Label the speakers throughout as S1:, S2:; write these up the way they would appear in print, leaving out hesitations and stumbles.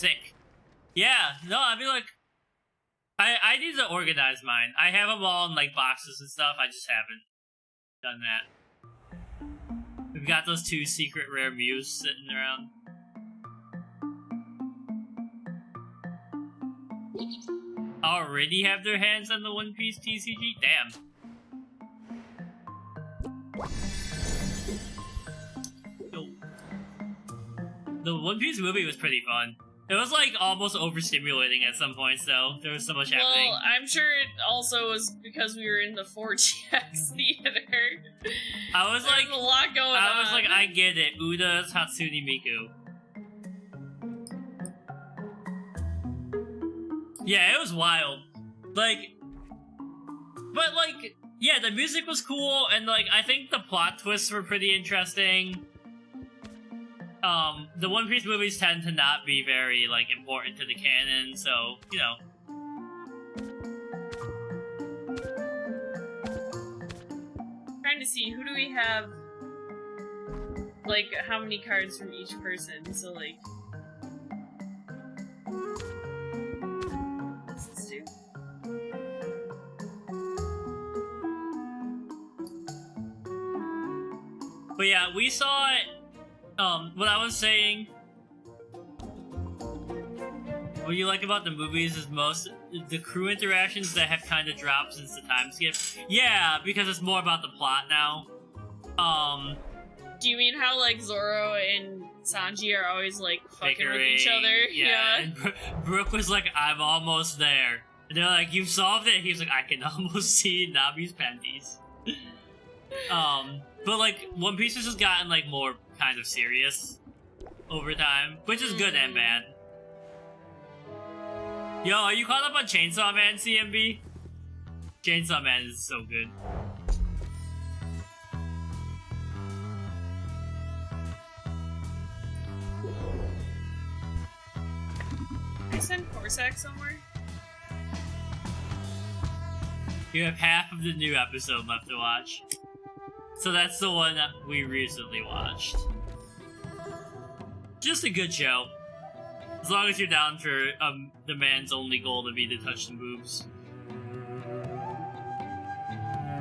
S1: sick. Yeah, no, I mean, like, I need to organize mine. I have them all in, like, boxes and stuff. I just haven't done that. We've got those 2 secret rare Mews sitting around. Already have their hands on the One Piece TCG? Damn. Yo. The One Piece movie was pretty fun. It was like almost overstimulating at some points though. There was so much happening.
S2: Well, I'm sure it also was because we were in the 4GX theater.
S1: I was like,
S2: a lot going on.
S1: I was like, I get it. Uda's Hatsune Miku. Yeah, it was wild. Like, but like, yeah, the music was cool, and like, I think the plot twists were pretty interesting. The One Piece movies tend to not be very, like, important to the canon, so, you know.
S2: Trying to see, who do we have, like, how many cards from each person, so, like... What's this do?
S1: But yeah, we saw it. What I was saying, what you like about the movies is the crew interactions that have kind of dropped since the time skip. Yeah, because it's more about the plot now.
S2: Do you mean how, like, Zoro and Sanji are always, like, fucking with each other?
S1: Yeah. And Brooke was like, I'm almost there. And they're like, you've solved it? He's like, I can almost see Nabi's panties. But, like, One Piece has just gotten, like, more kind of serious over time, which is good and bad. Yo, are you caught up on Chainsaw Man, CMB? Chainsaw Man is so good.
S2: Can I send Corsac somewhere?
S1: You have half of the new episode left to watch. So that's the one that we recently watched. Just a good show. As long as you're down for the man's only goal to be to touch the boobs.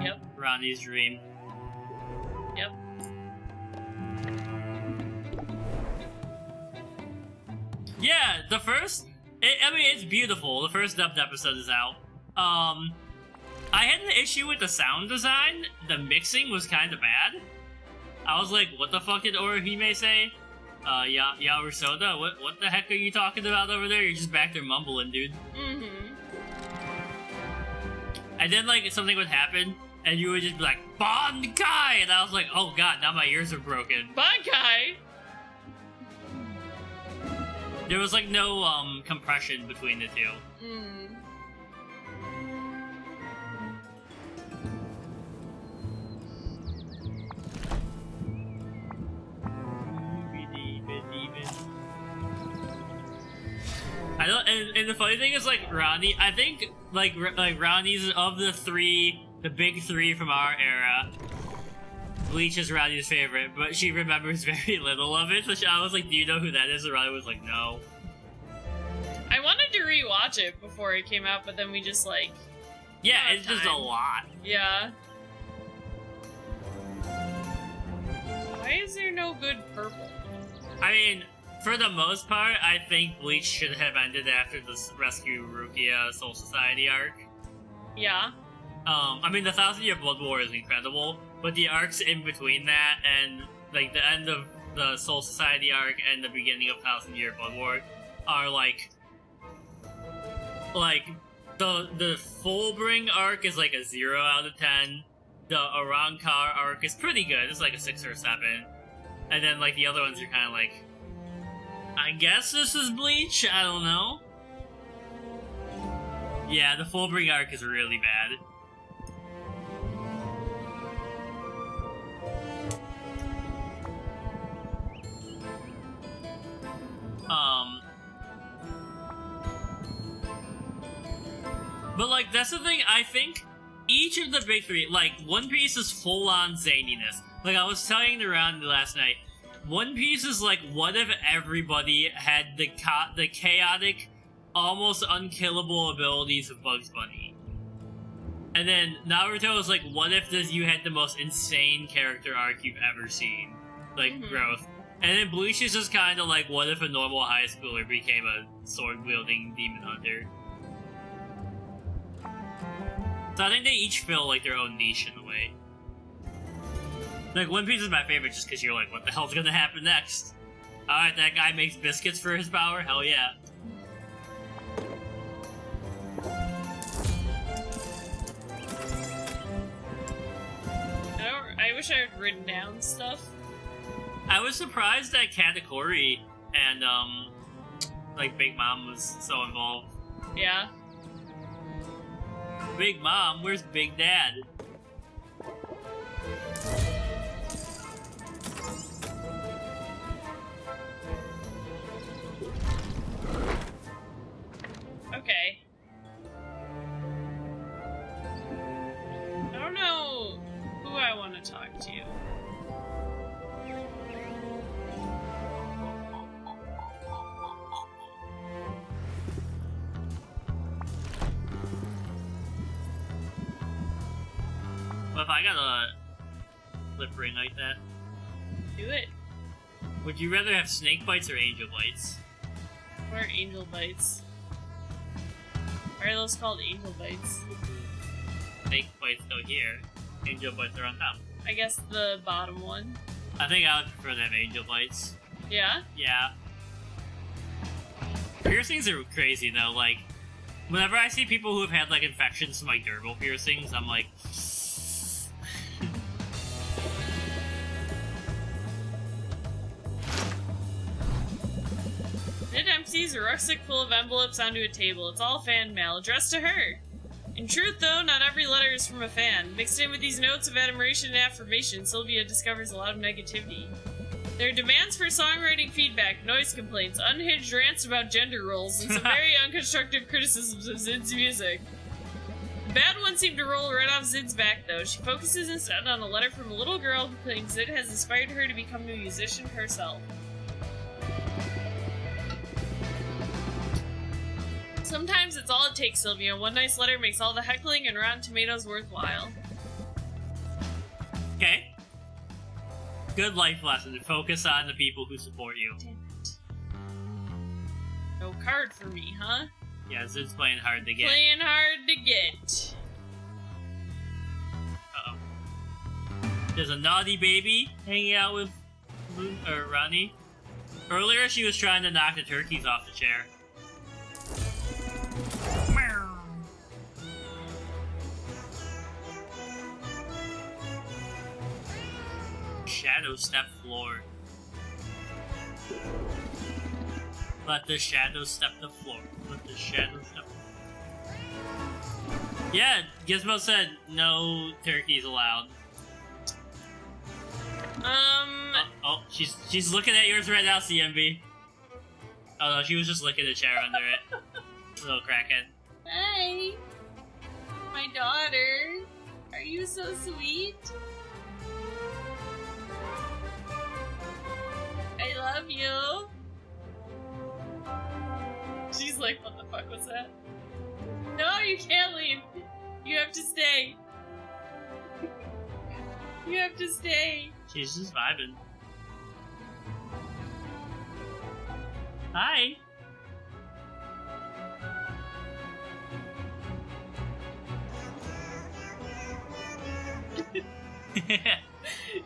S2: Yep.
S1: Ronnie's dream.
S2: Yep.
S1: Yeah, the first... I mean, it's beautiful. The first dubbed episode is out. I had an issue with the sound design. The mixing was kind of bad. I was like, what the fuck did Orihime say? Yarusoda? What the heck are you talking about over there? You're just back there mumbling, dude.
S2: Mm-hmm.
S1: And then, like, something would happen, and you would just be like, Bankai! And I was like, oh god, now my ears are broken.
S2: Bankai!
S1: There was, like, no, compression between the two.
S2: Mm.
S1: I don't, and the funny thing is, like, Ronnie, I think, like Ronnie's of the big 3 from our era, Bleach is Ronnie's favorite, but she remembers very little of it, so I was like, do you know who that is? And Ronnie was like, no.
S2: I wanted to rewatch it before it came out, but then we just, like...
S1: Yeah, it's just a lot.
S2: Yeah. Why is there no good purple?
S1: I mean... For the most part, I think Bleach should have ended after the Rescue Rukia Soul Society arc.
S2: Yeah.
S1: I mean, the 1,000-Year Blood War is incredible, but the arcs in between that and, like, the end of the Soul Society arc and the beginning of 1,000-Year Blood War are, like, the Fullbring arc is, like, a 0 out of 10. The Arrancar arc is pretty good. It's, like, a 6 or 7. And then, like, the other ones are kind of, like... I guess this is Bleach? I don't know. Yeah, the Fullbring arc is really bad. But, like, that's the thing, I think each of the big 3, like, One Piece is full-on zaniness. Like, I was telling Ronnie last night, One Piece is like, what if everybody had the chaotic, almost unkillable abilities of Bugs Bunny? And then Naruto is like, what if you had the most insane character arc you've ever seen? Like, growth. And then Bleach is just kind of like, what if a normal high schooler became a sword-wielding demon hunter? So I think they each fill, like, their own niche in a way. Like, One Piece is my favorite just because you're like, what the hell's gonna happen next? Alright, that guy makes biscuits for his power? Hell yeah.
S2: I wish I had written down stuff.
S1: I was surprised that Katakuri and, like, Big Mom was so involved.
S2: Yeah.
S1: Big Mom, where's Big Dad?
S2: Okay. I don't know who I want to talk to.
S1: Well, if I got a lip ring like that,
S2: Do it.
S1: would you rather have snake bites or angel bites?
S2: What are angel bites? Why are those called angel bites?
S1: Snake bites go here, angel bites are on top.
S2: I guess the bottom one.
S1: I think I would prefer to have angel bites.
S2: Yeah?
S1: Yeah. Piercings are crazy though, like, whenever I see people who have had, like, infections from, like, dermal piercings, I'm like...
S2: It empties a rucksack full of envelopes onto a table. It's all fan mail, addressed to her. In truth, though, not every letter is from a fan. Mixed in with these notes of admiration and affirmation, Sylvia discovers a lot of negativity. There are demands for songwriting feedback, noise complaints, unhinged rants about gender roles, and some very unconstructive criticisms of Zid's music. The bad one seemed to roll right off Zid's back, though. She focuses instead on a letter from a little girl who claims Zid has inspired her to become a musician herself. Sometimes it's all it takes, Sylvia. One nice letter makes all the heckling and Rotten Tomatoes worthwhile.
S1: Okay. Good life lesson. Focus on the people who support you.
S2: Damn it. No card for me, huh?
S1: Yeah, Zid's playing hard to get.
S2: Playing hard to get.
S1: Uh-oh. There's a naughty baby hanging out with Ronnie. Earlier, she was trying to knock the turkeys off the chair. Shadow step floor. Let the shadow step the floor. Let the shadow step the floor. Yeah, Gizmo said no turkeys allowed. Oh, she's looking at yours right now, CMB. Oh no, she was just licking the chair under it. Little crackhead.
S2: Hi! My daughter! Are you so sweet? I love you! She's like, what the fuck was that? No, you can't leave! You have to stay! You have to stay!
S1: She's just vibing. Hi!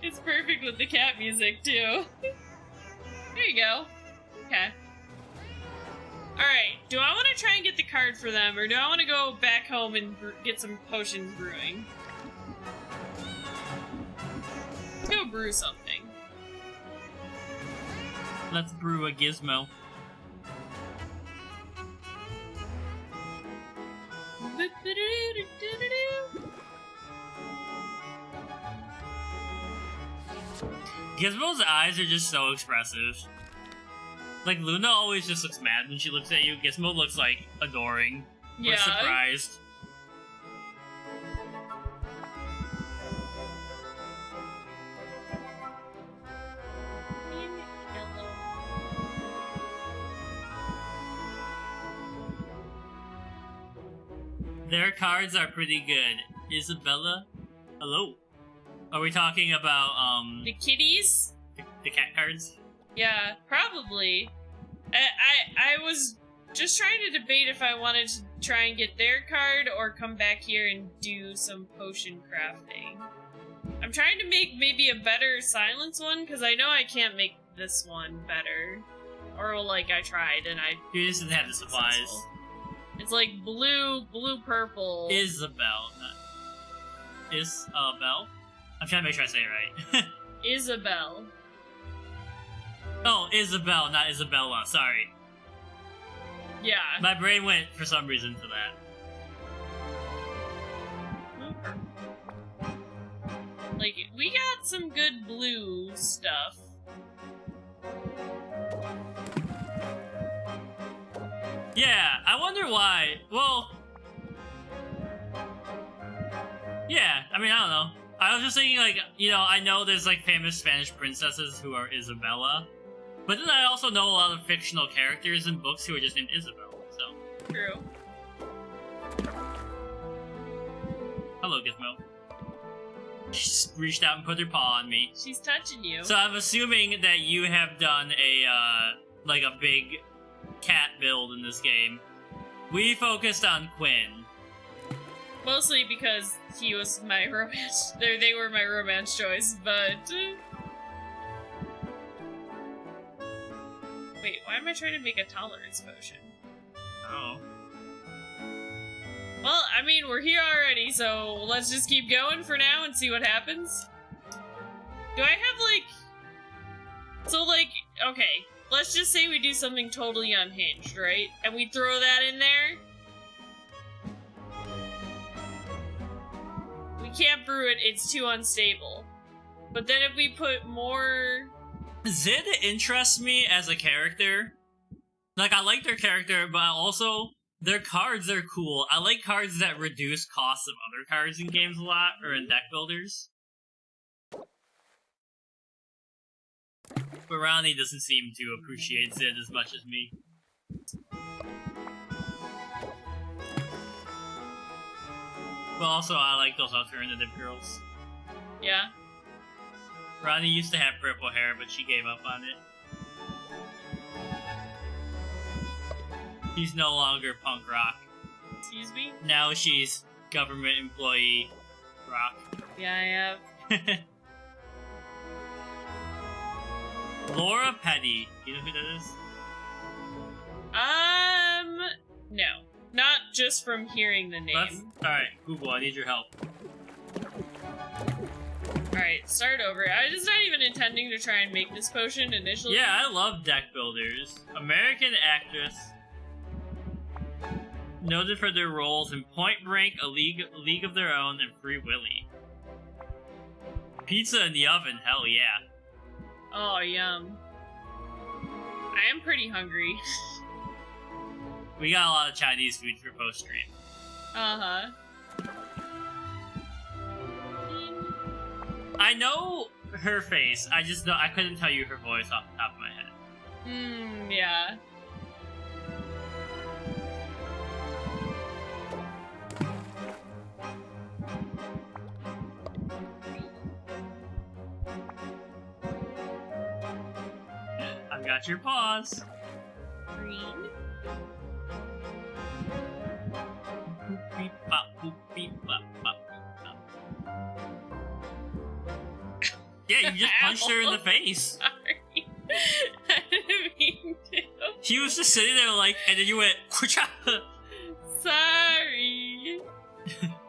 S2: It's perfect with the cat music, too. There you go. Okay. Alright, do I want to try and get the card for them, or do I want to go back home and get some potions brewing? Let's go brew something.
S1: Let's brew a gizmo. Gizmo's eyes are just so expressive. Like, Luna always just looks mad when she looks at you. Gizmo looks, like, adoring. Or
S2: Yeah.
S1: surprised. Their cards are pretty good. Isabella? Hello? Are we talking about,
S2: The kitties?
S1: the cat cards?
S2: Yeah, probably. I was just trying to debate if I wanted to try and get their card or come back here and do some potion crafting. I'm trying to make maybe a better silence one, because I know I can't make this one better. Or, like, I tried and I...
S1: You just didn't have the supplies.
S2: Successful. It's like blue-purple.
S1: Isabel. Isabel? I'm trying to make sure I say it right.
S2: Isabel.
S1: Oh, Isabel, not Isabella. Sorry.
S2: Yeah.
S1: My brain went for some reason to that.
S2: Like, we got some good blue stuff.
S1: Yeah, I wonder why. Well, yeah, I mean, I don't know. I was just thinking, like, you know, I know there's, like, famous Spanish princesses who are Isabella, but then I also know a lot of fictional characters in books who are just named Isabel, so.
S2: True.
S1: Hello, Gizmo. She just reached out and put her paw on me.
S2: She's touching you.
S1: So I'm assuming that you have done a, like a big cat build in this game. We focused on Quinn.
S2: Mostly because he was my romance. They were my romance choice, but... Wait, why am I trying to make a tolerance potion?
S1: Oh.
S2: Well, I mean, we're here already, so let's just keep going for now and see what happens. Do I have, like... So, like, okay, let's just say we do something totally unhinged, right? And we throw that in there. We can't brew it, it's too unstable. But then if we put more...
S1: Zid interests me as a character. Like, I like their character, but also... Their cards are cool. I like cards that reduce costs of other cards in games a lot, or in deck builders. But Ronnie doesn't seem to appreciate Zid as much as me. But also, I like those alternative girls.
S2: Yeah.
S1: Ronnie used to have purple hair, but she gave up on it. She's no longer punk rock.
S2: Excuse me?
S1: Now she's government employee rock.
S2: Yeah, I have.
S1: Laura Petty. You know who that is?
S2: No. Not just from hearing the name.
S1: Alright, Google, I need your help.
S2: Alright, start over. I was not even intending to try and make this potion initially.
S1: Yeah, I love deck builders. American actress. Noted for their roles in Point Break, A League of Their Own, and Free Willy. Pizza in the oven, hell yeah.
S2: Oh, yum. I am pretty hungry.
S1: We got a lot of Chinese food for post-stream.
S2: Uh-huh.
S1: I know her face, I just know I couldn't tell you her voice off the top of my head.
S2: Yeah.
S1: I've got your paws.
S2: Green.
S1: Boop, bop, boop, beep, bop, bop, bop. Yeah, you just punched her in the face.
S2: Sorry. I didn't mean to.
S1: She was just sitting there like, and then you went, Kucha!
S2: Sorry.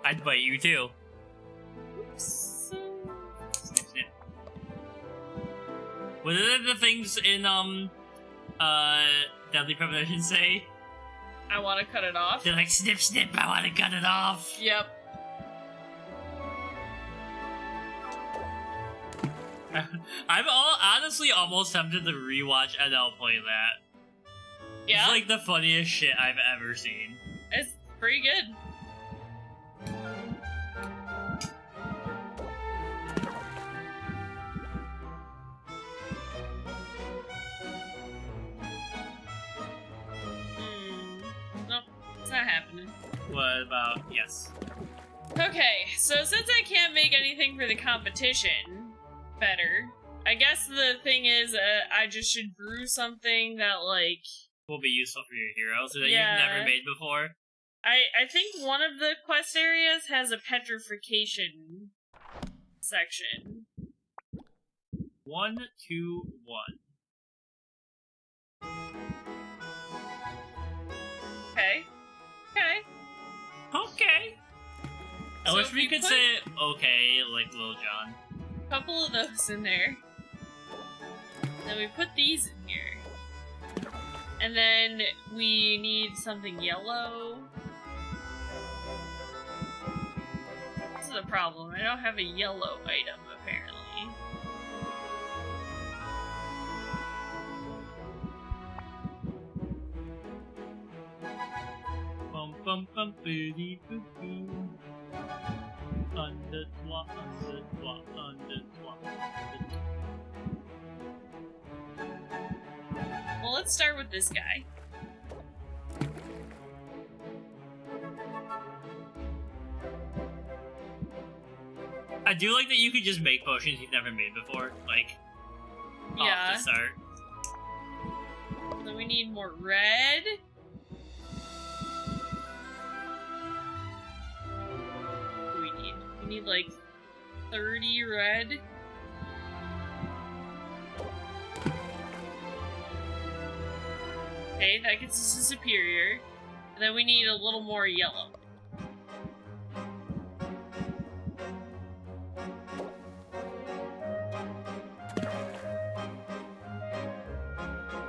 S1: I'd bite you too.
S2: Oops.
S1: Snip, snip. What did the things in, Deadly Premonition say?
S2: I want to cut it off.
S1: They're like, snip, snip, I want to cut it off.
S2: Yep.
S1: I'm honestly almost tempted to rewatch NL play that.
S2: Yeah?
S1: It's like the funniest shit I've ever seen.
S2: It's pretty good. Nope, it's not happening.
S1: What about yes?
S2: Okay, so since I can't make anything for the competition better, I guess the thing is I just should brew something that, like...
S1: will be useful for your heroes that
S2: Yeah.
S1: you've never made before.
S2: I think one of the quest areas has a petrification section.
S1: 1, 2, 1.
S2: Okay. Okay.
S1: Okay. I
S2: So
S1: wish
S2: if
S1: we
S2: we
S1: could
S2: put-
S1: say okay like Lil Jon.
S2: Couple of those in there. Then we put these in here. And then we need something yellow. This is a problem. I don't have a yellow item, apparently.
S1: Bum bum bum boody boo boo. On the twat, on the twat, on the twat.
S2: Well, let's start with this guy.
S1: I do like that you could just make potions you've never made before, like off
S2: Yeah.
S1: the start.
S2: Then we need more red. What do we need? We need like 30 red. Okay, that gets us to superior. And then we need a little more yellow.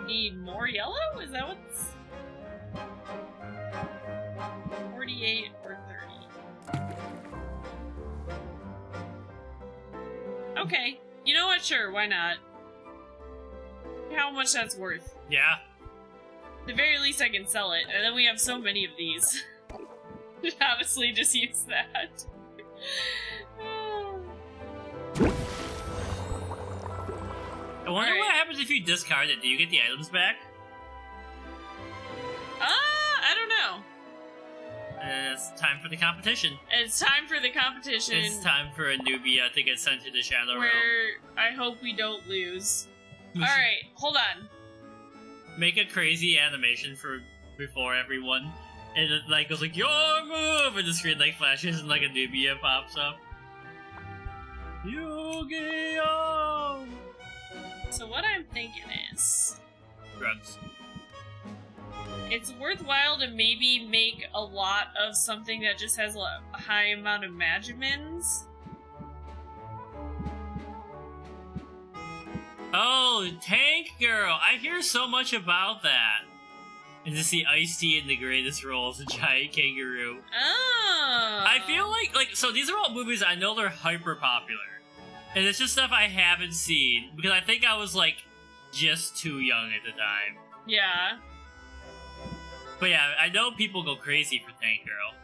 S2: Need more yellow? Is that what's... 48 or 30? Okay. You know what? Sure, why not? How much that's worth.
S1: Yeah.
S2: At the very least I can sell it, and then we have so many of these. Honestly, just use that.
S1: I wonder
S2: Alright.
S1: what happens if you discard it. Do you get the items back?
S2: I don't know.
S1: And it's time for the competition.
S2: It's time for the competition.
S1: It's time for Anubia to get sent to the Shadow Realm.
S2: where I hope we don't lose. Alright, hold on.
S1: Make a crazy animation for before everyone, and it like goes like your move, and the screen like flashes and like Anubia pops up. Yu-Gi-Oh!
S2: So what I'm thinking is,
S1: Drugs.
S2: it's worthwhile to maybe make a lot of something that just has a high amount of magimins.
S1: Oh, Tank Girl! I hear so much about that. And to see Ice-T in the greatest role as a giant kangaroo.
S2: Oh!
S1: I feel like, so these are all movies I know they're hyper popular. And it's just stuff I haven't seen, because I think I was, like, just too young at the time.
S2: Yeah.
S1: But yeah, I know people go crazy for Tank Girl.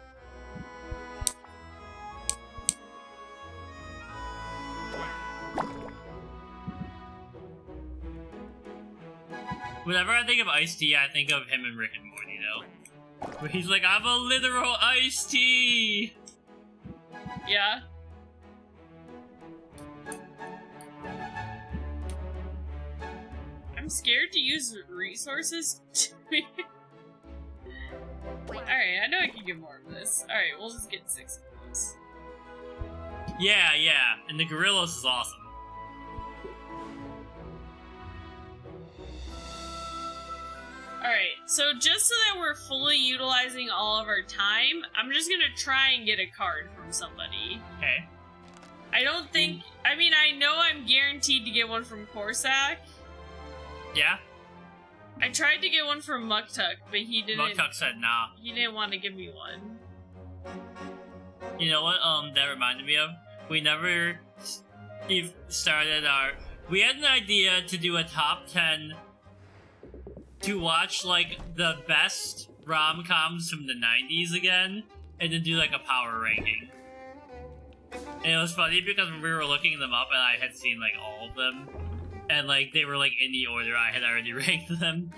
S1: Whenever I think of Ice-T, I think of him and Rick and Morty, though. Where he's like, I'm a literal Ice-T!
S2: Yeah. I'm scared to use resources. Alright, I know I can get more of this. Alright, we'll just get 6 of those.
S1: Yeah, and the Gorillas is awesome.
S2: Alright, so just so that we're fully utilizing all of our time, I'm just gonna try and get a card from somebody.
S1: Okay.
S2: I don't think... I mean, I know I'm guaranteed to get one from Corsac.
S1: Yeah?
S2: I tried to get one from Muktuk, but he didn't...
S1: Muktuk said nah.
S2: He didn't want to give me one.
S1: You know what, that reminded me of? We never started our... We had an idea to do a top 10 to watch, like, the best rom-coms from the 90s again, and then do, like, a power ranking. And it was funny because we were looking them up and I had seen, like, all of them. And, like, they were, like, in the order I had already ranked them.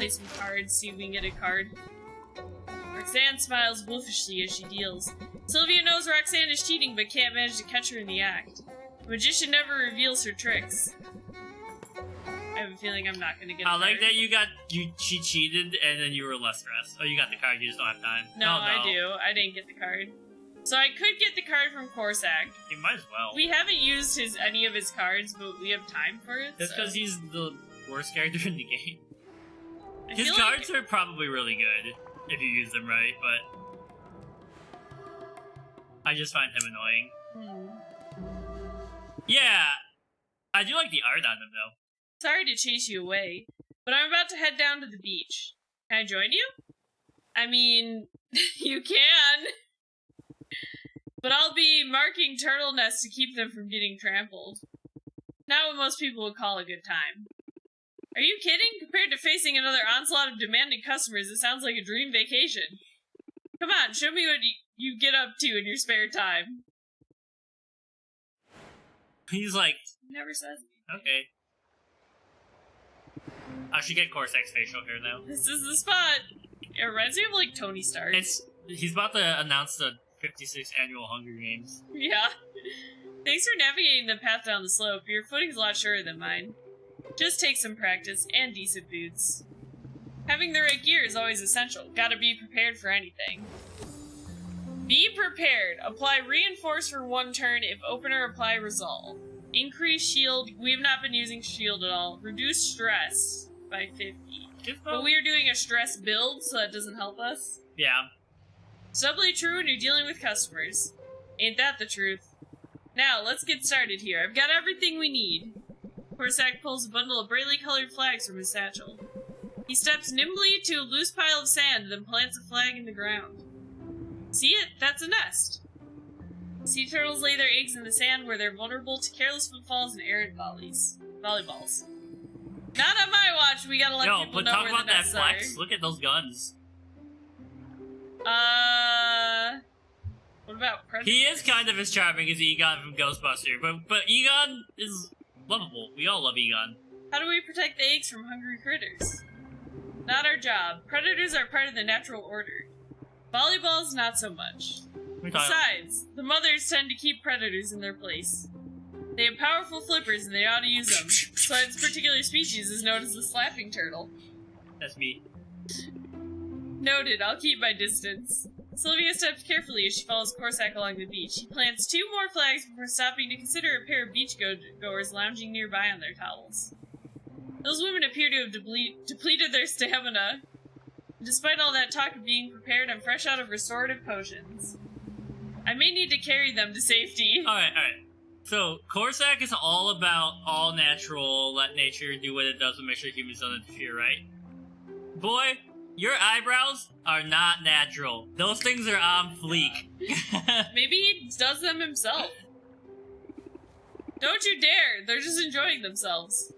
S2: play some cards, see if we can get a card. Roxanne smiles wolfishly as she deals. Sylvia knows Roxanne is cheating but can't manage to catch her in the act. The magician never reveals her tricks. I have a feeling I'm not gonna get a card.
S1: I like that she cheated and then you were less stressed. Oh, you got the card, you just don't have time.
S2: No, I do. I didn't get the card. So I could get the card from Corsac.
S1: You might as well.
S2: We haven't used any of his cards, but we have time for it.
S1: That's because he's the worst character in the game.
S2: I
S1: His
S2: feel
S1: cards
S2: like...
S1: are probably really good if you use them right, but I just find him annoying. Yeah, I do like the art on him though.
S2: Sorry to chase you away, but I'm about to head down to the beach. Can I join you? I mean, you can. But I'll be marking turtle nests to keep them from getting trampled. Not what most people would call a good time. Are you kidding? Compared to facing another onslaught of demanding customers, it sounds like a dream vacation. Come on, show me what you get up to in your spare time.
S1: He's like...
S2: He never says anything.
S1: Okay. I should get Corsac's facial hair now.
S2: This is the spot. It reminds me of, like, Tony Stark.
S1: He's about to announce the 56th annual Hunger Games.
S2: Yeah. Thanks for navigating the path down the slope. Your footing's a lot surer than mine. Just take some practice and decent boots. Having the right gear is always essential. Gotta be prepared for anything. Be prepared. Apply reinforce for 1 turn. If opener, apply resolve. Increase shield. We have not been using shield at all. Reduce stress by 50. But we are doing a stress build, so that doesn't help us.
S1: Yeah.
S2: It's doubly true when you're dealing with customers. Ain't that the truth? Now, let's get started here. I've got everything we need. Corsac pulls a bundle of brightly colored flags from his satchel. He steps nimbly to a loose pile of sand, then plants a flag in the ground. See it? That's a nest. Sea turtles lay their eggs in the sand where they're vulnerable to careless footfalls and errant volleyballs. Not on my watch, we gotta let people know where the nests are.
S1: Talk about that flex. Look at those guns.
S2: What about Predator?
S1: He is kind of as charming as Egon from Ghostbuster, but Egon is lovable. We all love Egon.
S2: How do we protect the eggs from hungry critters? Not our job. Predators are part of the natural order. Volleyballs, not so much. Besides, the mothers tend to keep predators in their place. They have powerful flippers and they ought to use them, so its particular species is known as the slapping turtle.
S1: That's me.
S2: Noted, I'll keep my distance. Sylvia steps carefully as she follows Corsac along the beach. He plants 2 more flags before stopping to consider a pair of beachgoers lounging nearby on their towels. Those women appear to have depleted their stamina. Despite all that talk of being prepared, I'm fresh out of restorative potions. I may need to carry them to safety.
S1: Alright. So, Corsac is all about all natural, let nature do what it does and make sure humans don't interfere, right? Boy, your eyebrows are not natural. Those things are on fleek.
S2: Maybe he does them himself. Don't you dare! They're just enjoying themselves.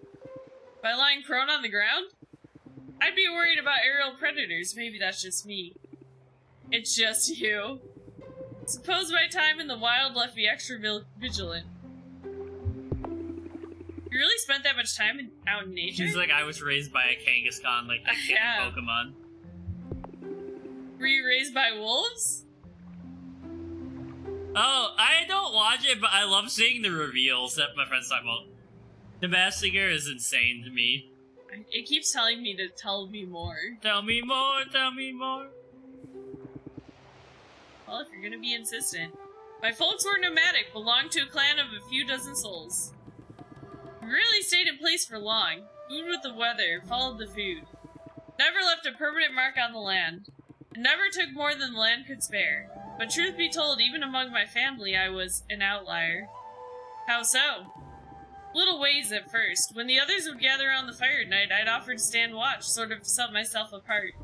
S2: By lying prone on the ground? I'd be worried about aerial predators. Maybe that's just me. It's just you. Suppose my time in the wild left me extra vigilant. You really spent that much time out in nature?
S1: She's like, I was raised by a Kangaskhan, like that kid in Pokemon.
S2: Were you raised by wolves?
S1: Oh, I don't watch it, but I love seeing the reveals that my friends talk about. The Masked Singer is insane to me.
S2: It keeps telling me to tell me more.
S1: Tell me more, tell me more.
S2: Well, if you're gonna be insistent. My folks were nomadic, belonged to a clan of a few dozen souls. We really stayed in place for long. Moved with the weather, followed the food. Never left a permanent mark on the land. And never took more than the land could spare. But truth be told, even among my family, I was an outlier. How so? Little ways at first. When the others would gather around the fire at night, I'd offer to stand watch, sort of set myself apart.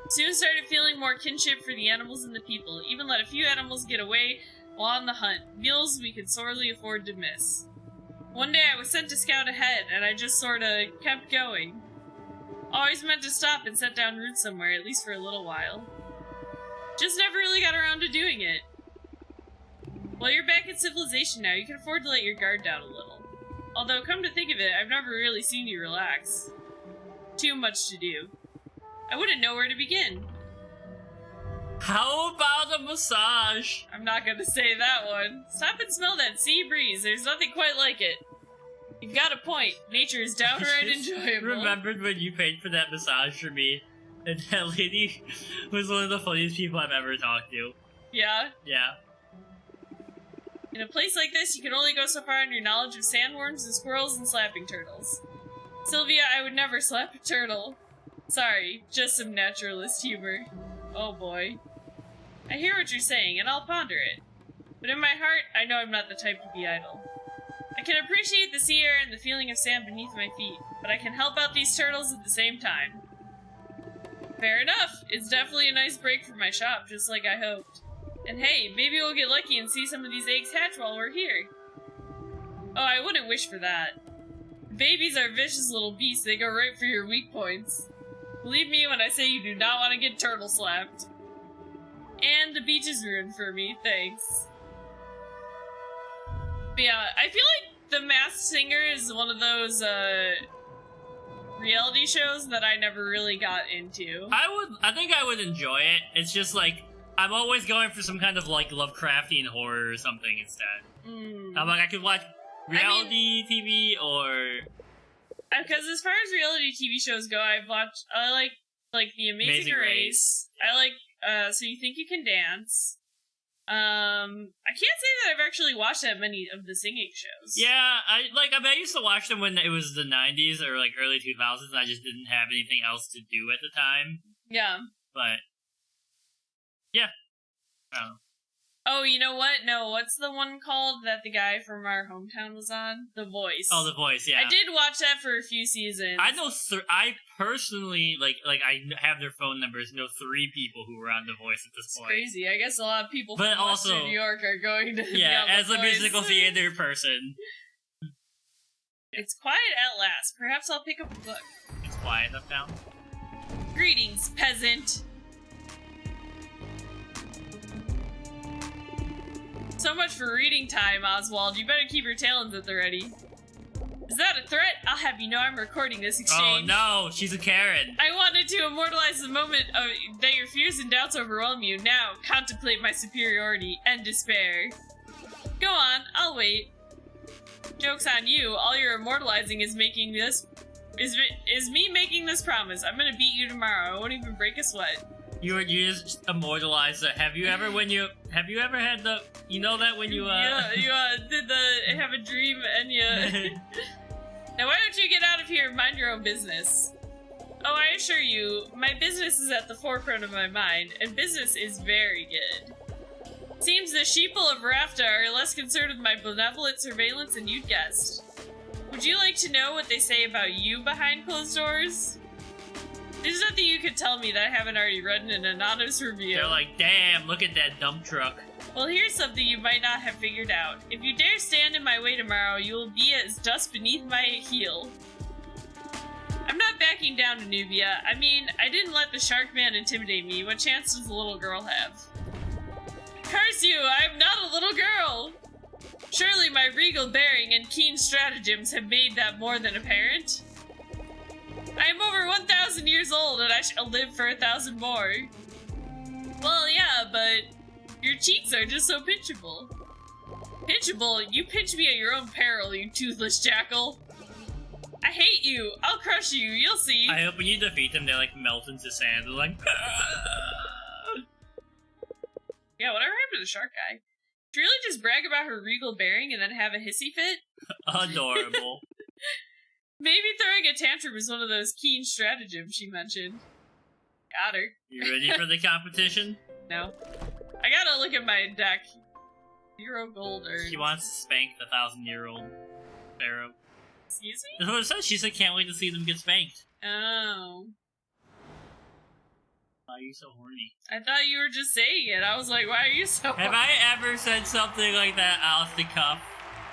S2: Soon started feeling more kinship for the animals and the people, even let a few animals get away while on the hunt, meals we could sorely afford to miss. One day I was sent to scout ahead, and I just sorta kept going. Always meant to stop and set down roots somewhere, at least for a little while. Just never really got around to doing it. Well, you're back at civilization now, you can afford to let your guard down a little. Although, come to think of it, I've never really seen you relax. Too much to do. I wouldn't know where to begin.
S1: How about a massage?
S2: I'm not gonna say that one. Stop and smell that sea breeze. There's nothing quite like it. You've got a point. Nature is downright enjoyable.
S1: Remembered when you paid for that massage for me, and that lady was one of the funniest people I've ever talked to.
S2: Yeah?
S1: Yeah.
S2: In a place like this, you can only go so far in your knowledge of sandworms and squirrels and slapping turtles. Sylvia, I would never slap a turtle. Sorry, just some naturalist humor. Oh boy. I hear what you're saying, and I'll ponder it. But in my heart, I know I'm not the type to be idle. I can appreciate the sea air and the feeling of sand beneath my feet, but I can help out these turtles at the same time. Fair enough. It's definitely a nice break for my shop, just like I hoped. And hey, maybe we'll get lucky and see some of these eggs hatch while we're here. Oh, I wouldn't wish for that. Babies are vicious little beasts. They go right for your weak points. Believe me when I say you do not want to get turtle slapped. And the beach is ruined for me, thanks. But yeah, I feel like The Masked Singer is one of those, reality shows that I never really got into.
S1: I think I would enjoy it. It's just like, I'm always going for some kind of like Lovecraftian horror or something instead. I'm like, I could watch reality TV or...
S2: Because as far as reality TV shows go, I like The Amazing Race. I like, So You Think You Can Dance. I can't say that I've actually watched that many of the singing shows.
S1: Yeah, I used to watch them when it was the 90s or like early 2000s, and I just didn't have anything else to do at the time.
S2: Yeah.
S1: But, yeah. I don't know.
S2: Oh, you know what? No, what's the one called that the guy from our hometown was on? The Voice.
S1: Oh, The Voice, yeah.
S2: I did watch that for a few seasons.
S1: I know, I personally, like I have their phone numbers, know 3 people who were on The Voice at this point.
S2: It's crazy. I guess a lot of people from
S1: also,
S2: Western New York are going to be
S1: yeah,
S2: on The
S1: as a
S2: Voice.
S1: musical theater person.
S2: It's quiet at last. Perhaps I'll pick up a book.
S1: It's quiet enough now.
S2: Greetings, peasant. So much for reading time, Oswald. You better keep your talons at the ready. Is that a threat? I'll have you know I'm recording this exchange.
S1: Oh no, she's a Karen.
S2: I wanted to immortalize the moment that your fears and doubts overwhelm you. Now, contemplate my superiority and despair. Go on, I'll wait. Joke's on you. All you're immortalizing is making this... is me making this promise. I'm gonna beat you tomorrow. I won't even break a sweat.
S1: You just immortalized it. Have you ever had the, you know that when you
S2: Yeah, you did the have a dream and you Now why don't you get out of here and mind your own business? Oh, I assure you, my business is at the forefront of my mind, and business is very good. Seems the sheeple of Rafta are less concerned with my benevolent surveillance than you'd guessed. Would you like to know what they say about you behind closed doors? There's nothing you could tell me that I haven't already read in an anonymous review.
S1: They're like, damn, look at that dump truck.
S2: Well, here's something you might not have figured out. If you dare stand in my way tomorrow, you will be as dust beneath my heel. I'm not backing down, Anubia. I mean, I didn't let the shark man intimidate me. What chance does the little girl have? Curse you! I'm not a little girl! Surely my regal bearing and keen stratagems have made that more than apparent. I am over 1,000 years old, and I shall live for 1,000 more. Well, yeah, but your cheeks are just so pinchable. Pinchable? You pinch me at your own peril, you toothless jackal. I hate you. I'll crush you. You'll see.
S1: I hope when you defeat them, they like melt into sand. They're like,
S2: yeah, whatever happened to the shark guy? Did you really just brag about her regal bearing and then have a hissy fit?
S1: adorable.
S2: Maybe throwing a tantrum is one of those keen stratagems she mentioned. Got her.
S1: You ready for the competition?
S2: No. I gotta look at my deck. 0 gold earned.
S1: She wants to spank the 1,000-year-old pharaoh.
S2: Excuse me?
S1: That's what it says. She said, can't wait to see them get spanked.
S2: Oh.
S1: Why are you so horny?
S2: I thought you were just saying it. I was like, why are you so
S1: Have I ever said something like that off the cuff?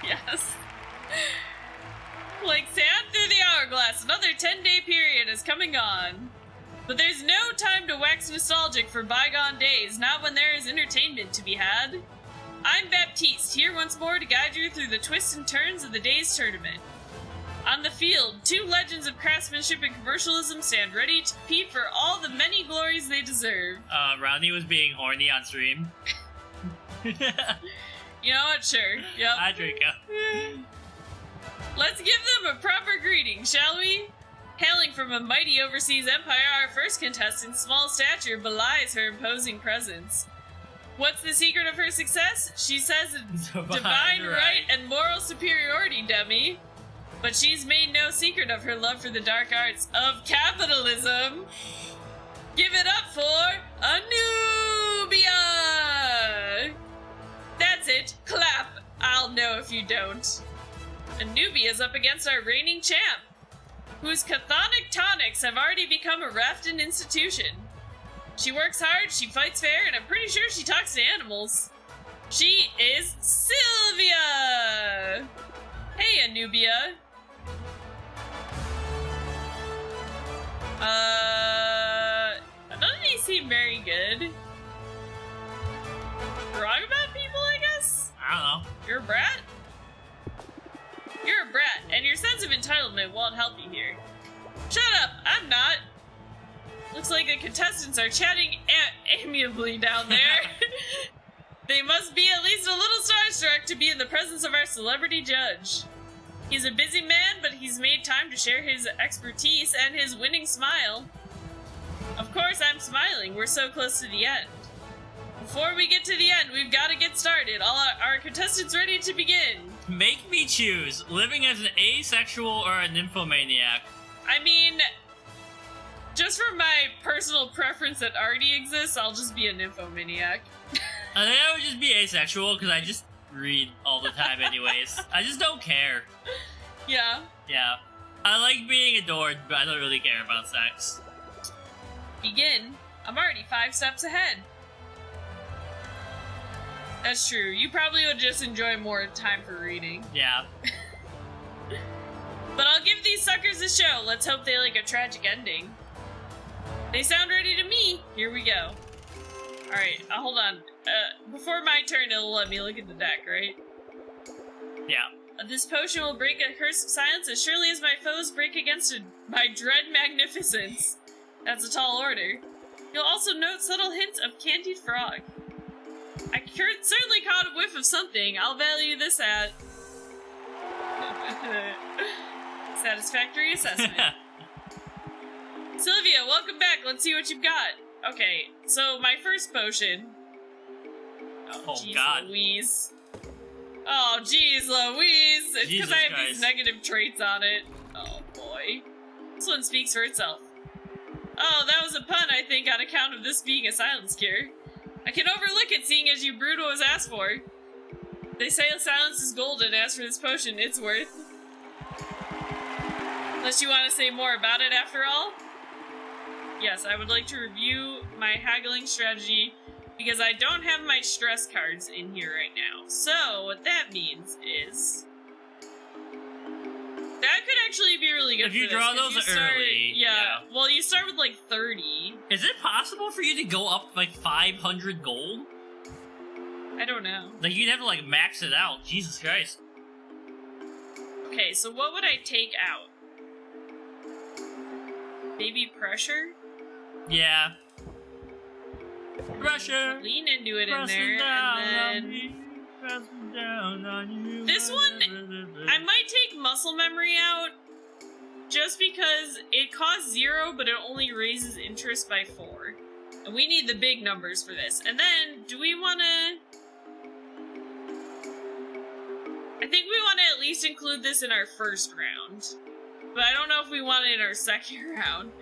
S2: Yes. Like sand through the hourglass, another 10-day period is coming on. But there's no time to wax nostalgic for bygone days, not when there is entertainment to be had. I'm Baptiste, here once more to guide you through the twists and turns of the day's tournament. On the field, two legends of craftsmanship and commercialism stand ready to compete for all the many glories they deserve.
S1: Ronnie was being horny on stream.
S2: You know what? Sure. Yep.
S1: Hi, Draco.
S2: Let's give them a proper greeting, shall we? Hailing from a mighty overseas empire, our first contestant, small stature, belies her imposing presence. What's the secret of her success? She says divine right and moral superiority, dummy. But she's made no secret of her love for the dark arts of capitalism. Give it up for Anubia! That's it. Clap. I'll know if you don't. Anubia's up against our reigning champ, whose chthonic tonics have already become a Raftan institution. She works hard, she fights fair, and I'm pretty sure she talks to animals. She is Sylvia! Hey, Anubia. None of these seem very good. Wrong about people, I guess?
S1: I don't know.
S2: You're a brat? You're a brat, and your sense of entitlement won't help you here. Shut up! I'm not! Looks like the contestants are chatting amiably down there. They must be at least a little starstruck to be in the presence of our celebrity judge. He's a busy man, but he's made time to share his expertise and his winning smile. Of course, I'm smiling. We're so close to the end. Before we get to the end, we've got to get started. All our contestants ready to begin.
S1: Make me choose, living as an asexual or a nymphomaniac.
S2: I mean, just for my personal preference that already exists, I'll just be a nymphomaniac.
S1: I think I would just be asexual, because I just read all the time anyways. I just don't care.
S2: Yeah.
S1: Yeah. I like being adored, but I don't really care about sex.
S2: Begin. I'm already 5 steps ahead. That's true. You probably would just enjoy more time for reading.
S1: Yeah.
S2: But I'll give these suckers a show. Let's hope they like a tragic ending. They sound ready to me. Here we go. Alright, hold on. Before my turn, it'll let me look at the deck, right?
S1: Yeah.
S2: This potion will break a curse of silence as surely as my foes break against my dread magnificence. That's a tall order. You'll also note subtle hints of candied frog. I certainly caught a whiff of something. I'll value this at... satisfactory assessment. Sylvia, welcome back. Let's see what you've got. Okay, so my first potion...
S1: Oh,
S2: geez,
S1: God.
S2: Louise. Oh, jeez, Louise. It's because I have these negative traits on it. Oh, boy. This one speaks for itself. Oh, that was a pun, I think, on account of this being a silence cure. I can overlook it, seeing as you brewed what was asked for. They say silence is golden. As for this potion, it's worth. Unless you want to say more about it after all? Yes, I would like to review my haggling strategy because I don't have my stress cards in here right now. So, what that means is... that could actually be really good
S1: if you draw those early.
S2: Yeah, well, you start with like 30.
S1: Is it possible for you to go up like 500 gold?
S2: I don't know.
S1: Like, you'd have to like max it out. Jesus Christ.
S2: Okay, so what would I take out? Maybe pressure?
S1: Yeah. Pressure.
S2: Lean into it in there, and then... this one, I might take muscle memory out, just because it costs 0, but it only raises interest by 4. And we need the big numbers for this. And then, do we want to... I think we want to at least include this in our first round. But I don't know if we want it in our second round.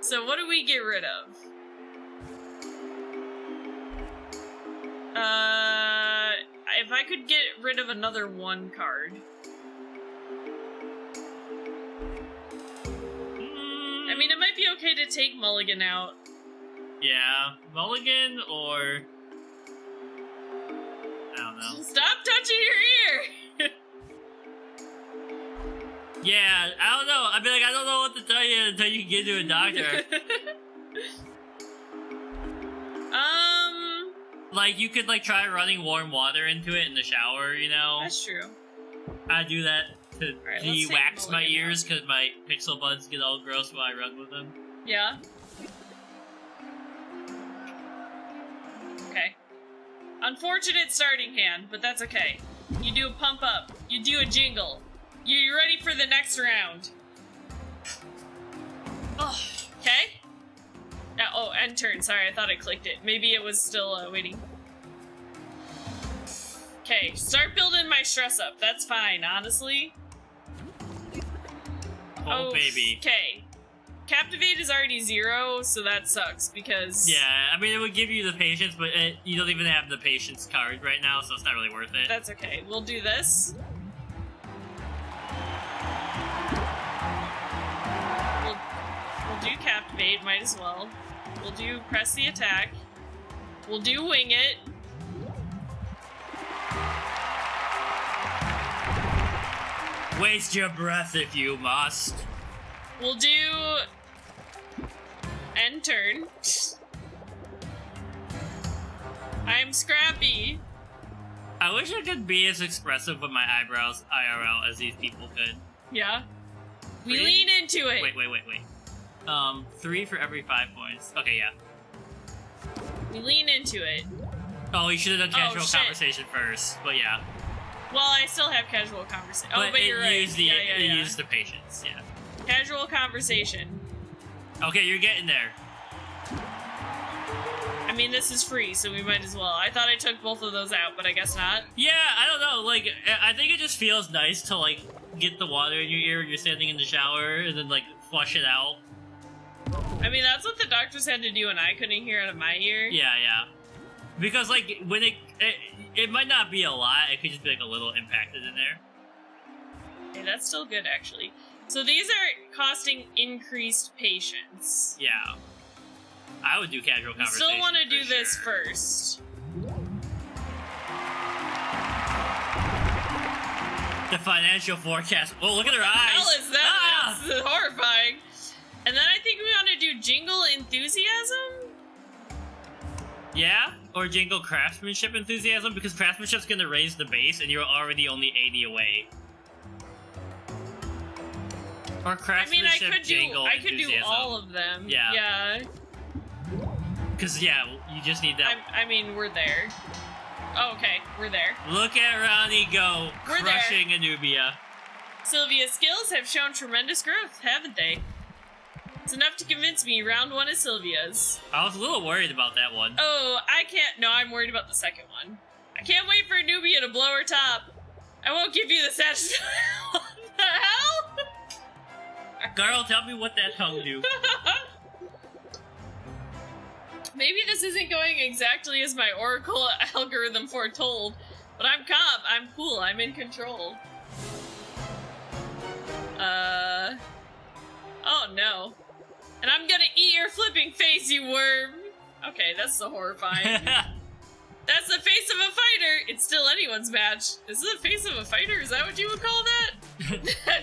S2: So what do we get rid of? If I could get rid of another 1 card. I mean, it might be okay to take Mulligan out.
S1: Yeah, Mulligan or... I don't know.
S2: Stop touching your ear!
S1: Yeah, I don't know. I mean, like, I don't know what to tell you until you get to a doctor. Like, you could, like, try running warm water into it in the shower, you know?
S2: That's true.
S1: I do that, to
S2: Alright, let's take
S1: de-wax my
S2: Mulligan
S1: ears because my pixel buds get all gross while I run with them.
S2: Yeah. Okay. Unfortunate starting hand, but that's okay. You do a pump up. You do a jingle. You're ready for the next round. Oh, okay. Oh, end turn. Sorry, I thought I clicked it. Maybe it was still waiting. Okay, start building my stress up. That's fine, honestly.
S1: Oh, baby.
S2: Okay. Captivate is already 0, so that sucks because...
S1: Yeah, I mean, it would give you the patience, but you don't even have the patience card right now, so it's not really worth it.
S2: That's okay. We'll do this. We'll do Captivate, might as well. We'll do Press the Attack. We'll do Wing It.
S1: Waste your breath if you must.
S2: We'll do end turn. I'm scrappy.
S1: I wish I could be as expressive with my eyebrows IRL as these people could.
S2: Yeah. We
S1: 3?
S2: lean into it.
S1: Wait. 3 for every 5 points. Okay, yeah.
S2: We lean into it.
S1: Oh, you should have done casual
S2: shit.
S1: conversation first, but yeah.
S2: Well, I still have casual conversation. Oh,
S1: But
S2: but you're right.
S1: Used the,
S2: yeah.
S1: It used the patience, yeah.
S2: Casual conversation.
S1: Okay, you're getting there.
S2: I mean, this is free, so we might as well. I thought I took both of those out, but I guess not.
S1: Yeah, I don't know, like, I think it just feels nice to, like, get the water in your ear when you're standing in the shower, and then, like, flush it out.
S2: I mean, that's what the doctors had to do, and I couldn't hear out of my ear.
S1: Yeah. Because, like, when it might not be a lot, it could just be, like, a little impacted in there.
S2: Okay, that's still good, actually. So these are costing increased patience.
S1: Yeah. I would do casual
S2: We
S1: conversation.
S2: still want to do
S1: for
S2: this
S1: sure.
S2: first.
S1: The financial forecast. Oh, look at her eyes.
S2: Hell is that?
S1: Ah!
S2: That's horrifying. And then I think we want to do Jingle Enthusiasm?
S1: Yeah? Or Jingle Craftsmanship Enthusiasm? Because Craftsmanship's gonna raise the base, and you're already only 80 away. Or
S2: I mean,
S1: Craftsmanship, Jingle
S2: I could do
S1: Enthusiasm.
S2: all of them.
S1: Yeah.
S2: Yeah.
S1: Because, yeah, you just need that.
S2: I mean, we're there. Oh, okay, we're there.
S1: Look at Ronnie go,
S2: We're
S1: crushing Anubia.
S2: Sylvia's skills have shown tremendous growth, haven't they? It's enough to convince me round 1 is Sylvia's.
S1: I was a little worried about that one.
S2: Oh, I can't. No, I'm worried about the second one. I can't wait for Anubia to blow her top. I won't give you the satisfaction. What the hell?
S1: Girl, tell me what that tongue do.
S2: Maybe this isn't going exactly as my Oracle algorithm foretold, but I'm calm, I'm cool, I'm in control. Oh no. And I'm gonna eat your flipping face, you worm! Okay, that's so horrifying. That's the face of a fighter! It's still anyone's match. This is the face of a fighter? Is that what you would call that?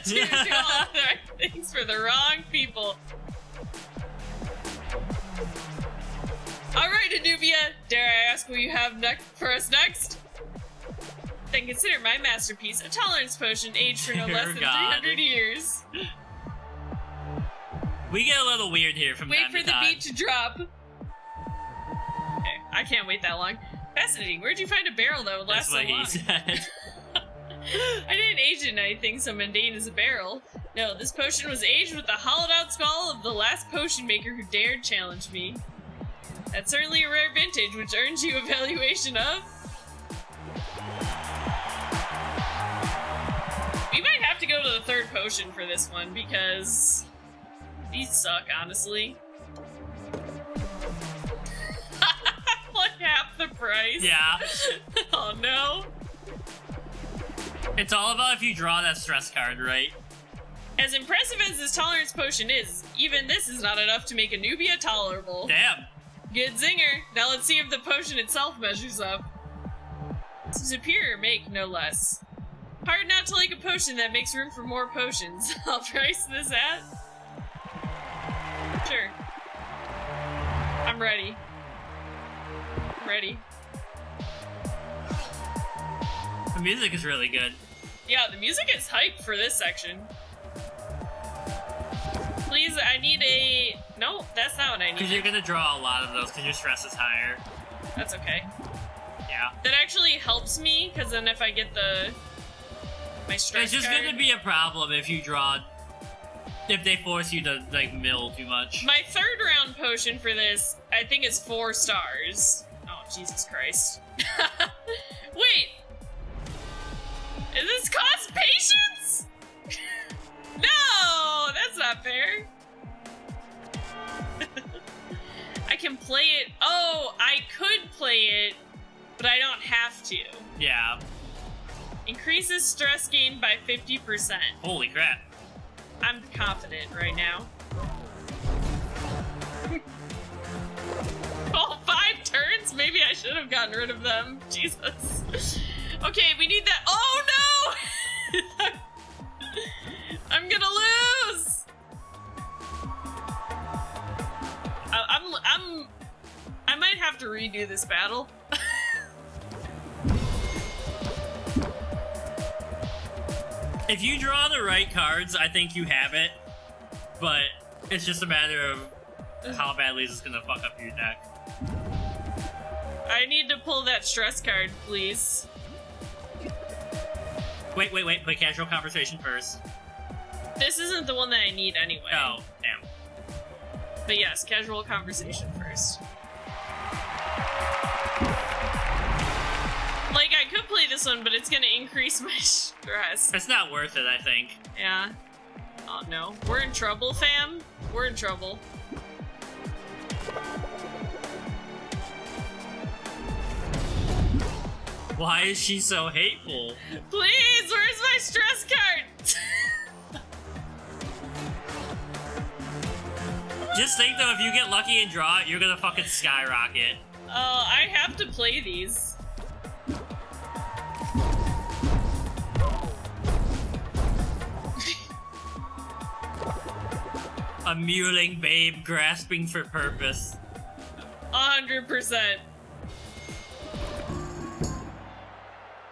S2: Do all the right things for the wrong people. Alright, Anubia! Dare I ask what you have for us next? Then consider my masterpiece, a tolerance potion aged for no
S1: Dear
S2: less than
S1: God.
S2: 300 years.
S1: We get a little weird here from
S2: Wait
S1: time
S2: for
S1: to
S2: the
S1: time.
S2: beat to drop. Okay, I can't wait that long. Fascinating. Where'd you find a barrel that would last
S1: That's
S2: so
S1: what
S2: long?
S1: he said.
S2: I didn't age it in anything so mundane as a barrel. No, this potion was aged with the hollowed-out skull of the last potion maker who dared challenge me. That's certainly a rare vintage, which earns you a valuation of... We might have to go to the third potion for this one, because... these suck, honestly. Like half the price.
S1: Yeah.
S2: Oh no.
S1: It's all about if you draw that stress card, right?
S2: As impressive as this tolerance potion is, even this is not enough to make Anubia tolerable.
S1: Damn.
S2: Good zinger. Now let's see if the potion itself measures up. Superior make, no less. Hard not to like a potion that makes room for more potions. I'll price this at... Sure. I'm ready. I'm ready.
S1: The music is really good.
S2: Yeah, the music is hype for this section. Please, I need a... No, that's not what I need.
S1: Because you're gonna draw a lot of those because your stress is higher.
S2: That's okay.
S1: Yeah.
S2: That actually helps me, because then if I get my stress
S1: It's just
S2: card...
S1: gonna be a problem if you draw... If they force you to, like, mill too much.
S2: My third round potion for this, I think, is 4 stars. Oh, Jesus Christ. Wait! Does this cost patience? No! That's not fair. I can play it. Oh, I could play it, but I don't have to.
S1: Yeah.
S2: Increases stress gain by 50%.
S1: Holy crap.
S2: I'm confident right now. Oh, 5 turns? Maybe I should have gotten rid of them. Jesus. Okay, we need that. Oh no! I'm gonna lose! I might have to redo this battle.
S1: If you draw the right cards, I think you have it. But it's just a matter of how badly is this gonna fuck up your deck.
S2: I need to pull that stress card, please.
S1: Wait. Play casual conversation first.
S2: This isn't the one that I need anyway.
S1: Oh, damn.
S2: But yes, casual conversation first. Like, I could play this one, but it's gonna increase my stress.
S1: It's not worth it, I think.
S2: Yeah. Oh no. We're in trouble, fam. We're in trouble.
S1: Why is she so hateful?
S2: Please, where's my stress card?
S1: Just think though, if you get lucky and draw it, you're gonna fucking skyrocket.
S2: I have to play these.
S1: A mewling babe grasping for purpose.
S2: 100%.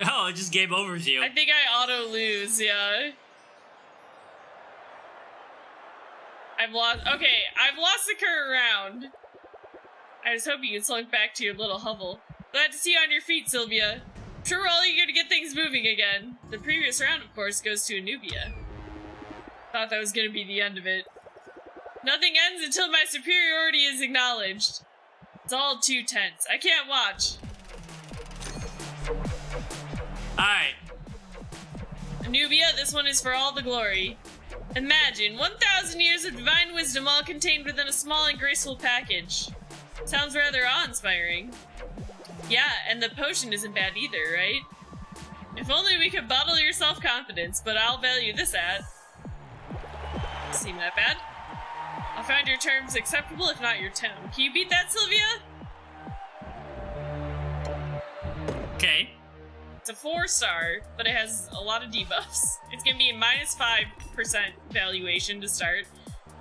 S1: Oh, it just game overs you.
S2: I think I auto lose, yeah. I've lost the current round. I was hoping you'd slunk back to your little hovel. Glad to see you on your feet, Sylvia. I'm sure we're all eager to get things moving again. The previous round, of course, goes to Anubia. Thought that was gonna be the end of it. Nothing ends until my superiority is acknowledged. It's all too tense. I can't watch.
S1: Alright.
S2: Anubia, this one is for all the glory. Imagine 1,000 years of divine wisdom all contained within a small and graceful package. Sounds rather awe-inspiring. Yeah, and the potion isn't bad either, right? If only we could bottle your self-confidence, but I'll value this at. Seem that bad? I'll find your terms acceptable, if not your tone. Can you beat that, Sylvia?
S1: Okay.
S2: It's a 4-star, but it has a lot of debuffs. It's gonna be a minus 5% valuation to start.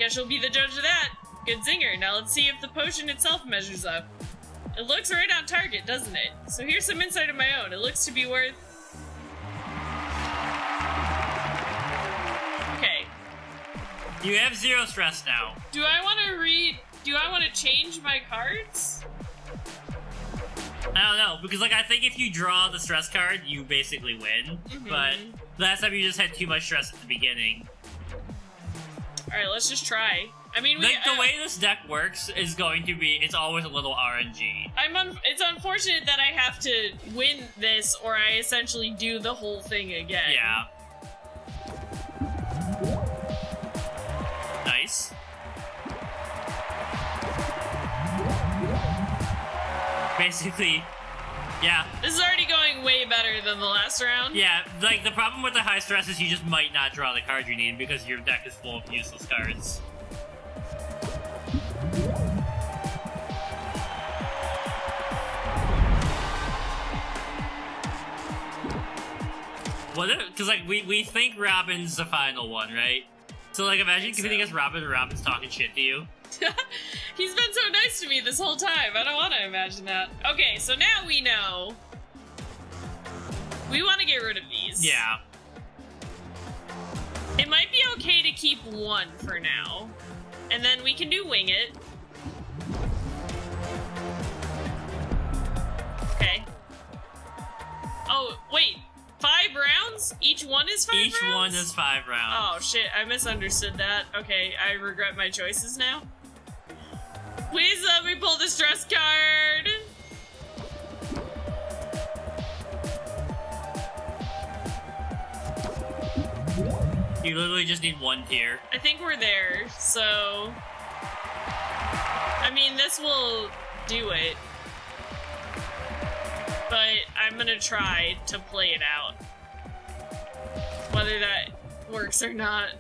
S2: Guess you'll be the judge of that. Good zinger. Now let's see if the potion itself measures up. It looks right on target, doesn't it? So here's some insight of my own. It looks to be worth... Okay.
S1: You have 0 stress now.
S2: Do I want to change my cards?
S1: I don't know, because like I think if you draw the stress card, you basically win. But last time you just had too much stress at the beginning.
S2: Alright, let's just try. I mean,
S1: like the way this deck works is going to be, it's always a little RNG.
S2: It's unfortunate that I have to win this, or I essentially do the whole thing again.
S1: Yeah. Nice. Basically, yeah.
S2: This is already going way better than the last round.
S1: Yeah, like the problem with the high stress is you just might not draw the card you need because your deck is full of useless cards. What if, because like we think Robin's the final one, right? So like imagine competing against Robin and Robin's talking shit to you.
S2: He's been so nice to me this whole time. I don't want to imagine that. Okay, so now we know. We want to get rid of these.
S1: Yeah.
S2: It might be okay to keep one for now. And then we can do wing it. Okay. Oh, wait. 5 rounds? Each one is 5 rounds?
S1: Each one is 5 rounds.
S2: Oh, shit. I misunderstood that. Okay, I regret my choices now. Please let me pull the stress card!
S1: You literally just need 1 tier.
S2: I think we're there, so... I mean, this will do it. But I'm gonna try to play it out. Whether that works or not.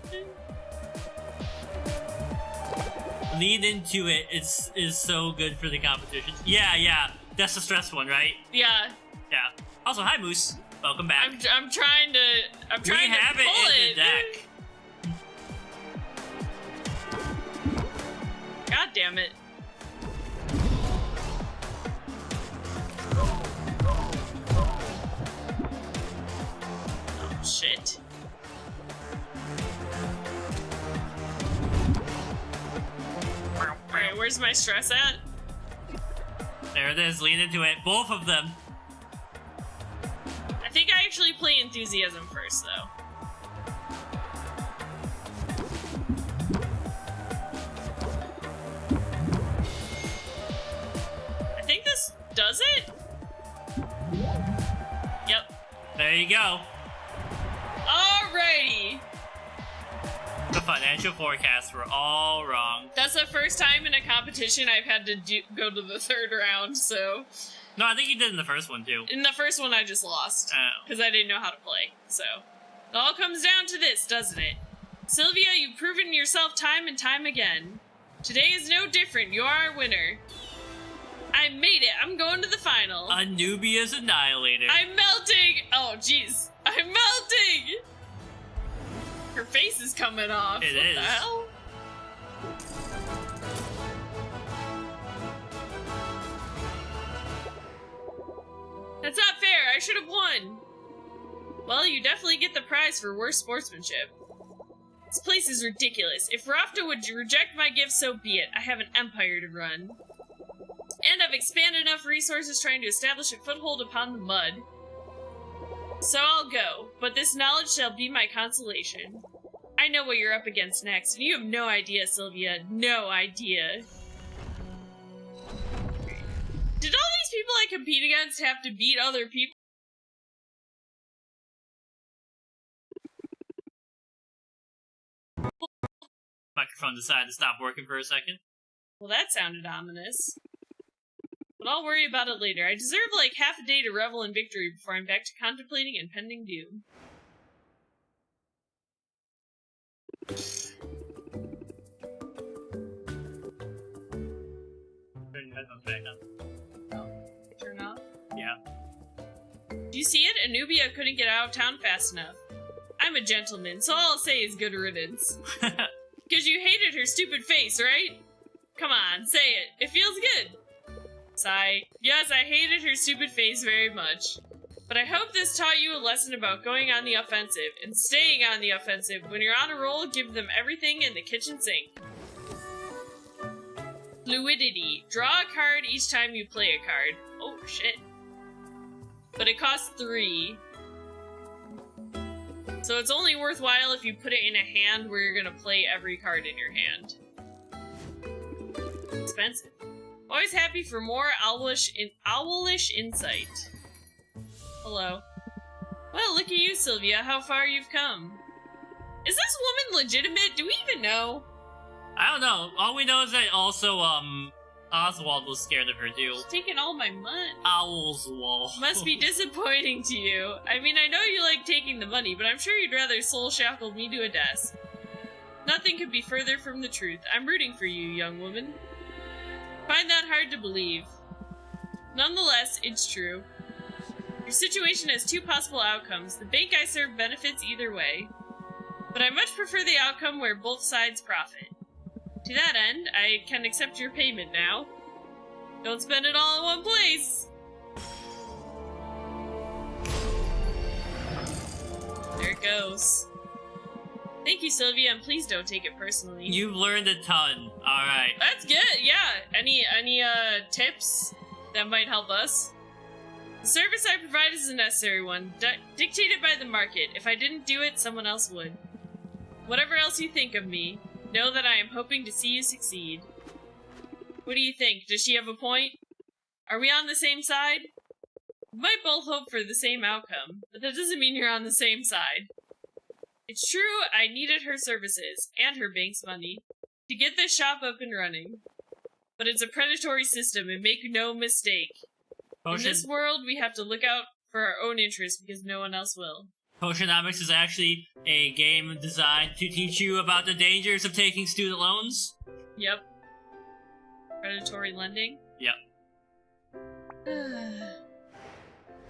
S1: Lean into it. Is so good for the competition. Yeah. That's the stress one, right?
S2: Yeah.
S1: Yeah. Also, hi Moose. Welcome back.
S2: I'm trying to pull
S1: we have it in the deck.
S2: God damn it. Oh shit. Alright, where's my stress at?
S1: There it is. Lean into it. Both of them.
S2: I think I actually play enthusiasm first, though. I think this does it? Yep.
S1: There you go.
S2: Alrighty.
S1: The financial forecasts were all wrong.
S2: That's the first time in a competition I've had to go to the 3rd round, so...
S1: No, I think you did in the first one, too.
S2: In the first one, I just lost.
S1: Oh.
S2: Because I didn't know how to play, so... It all comes down to this, doesn't it? Sylvia, you've proven yourself time and time again. Today is no different. You're our winner. I made it. I'm going to the final.
S1: Anubia's annihilated.
S2: I'm melting! Oh, jeez. I'm melting! Her face is coming off.
S1: It
S2: what
S1: is.
S2: The hell? That's not fair. I should have won. Well, you definitely get the prize for worst sportsmanship. This place is ridiculous. If Rafta would reject my gift, so be it. I have an empire to run. And I've expanded enough resources trying to establish a foothold upon the mud. So I'll go, but this knowledge shall be my consolation. I know what you're up against next, and you have no idea, Sylvia. No idea. Did all these people I compete against have to beat other people?
S1: Microphone decided to stop working for a second.
S2: Well, that sounded ominous. But I'll worry about it later. I deserve like half a day to revel in victory before I'm back to contemplating impending doom.
S1: Turn your headphones back on.
S2: Oh, turn off?
S1: Yeah.
S2: Do you see it? Anubia couldn't get out of town fast enough. I'm a gentleman, so all I'll say is good riddance. Because you hated her stupid face, right? Come on, say it. It feels good. Sigh. Yes, I hated her stupid face very much. But I hope this taught you a lesson about going on the offensive and staying on the offensive. When you're on a roll, give them everything in the kitchen sink. Fluidity. Draw a card each time you play a card. Oh, shit. But it costs 3. So it's only worthwhile if you put it in a hand where you're gonna play every card in your hand. Expensive. Always happy for more owlish insight. Hello. Well, look at you, Sylvia, how far you've come. Is this woman legitimate? Do we even know?
S1: I don't know. All we know is that also, Oswald was scared of her, too.
S2: She's taking all my money.
S1: Owlswald.
S2: Must be disappointing to you. I mean, I know you like taking the money, but I'm sure you'd rather soul shackle me to a desk. Nothing could be further from the truth. I'm rooting for you, young woman. Find that hard to believe. Nonetheless, it's true. Your situation has 2 possible outcomes. The bank I serve benefits either way. But I much prefer the outcome where both sides profit. To that end, I can accept your payment now. Don't spend it all in one place! There it goes. Thank you, Sylvia, and please don't take it personally.
S1: You've learned a ton. Alright.
S2: That's good, yeah. Any tips that might help us? The service I provide is a necessary one, dictated by the market. If I didn't do it, someone else would. Whatever else you think of me, know that I am hoping to see you succeed. What do you think? Does she have a point? Are we on the same side? We might both hope for the same outcome, but that doesn't mean you're on the same side. It's true, I needed her services, and her bank's money, to get this shop up and running. But it's a predatory system, and make no mistake. In this world, we have to look out for our own interests because no one else will.
S1: Potionomics is actually a game designed to teach you about the dangers of taking student loans.
S2: Yep. Predatory lending?
S1: Yep.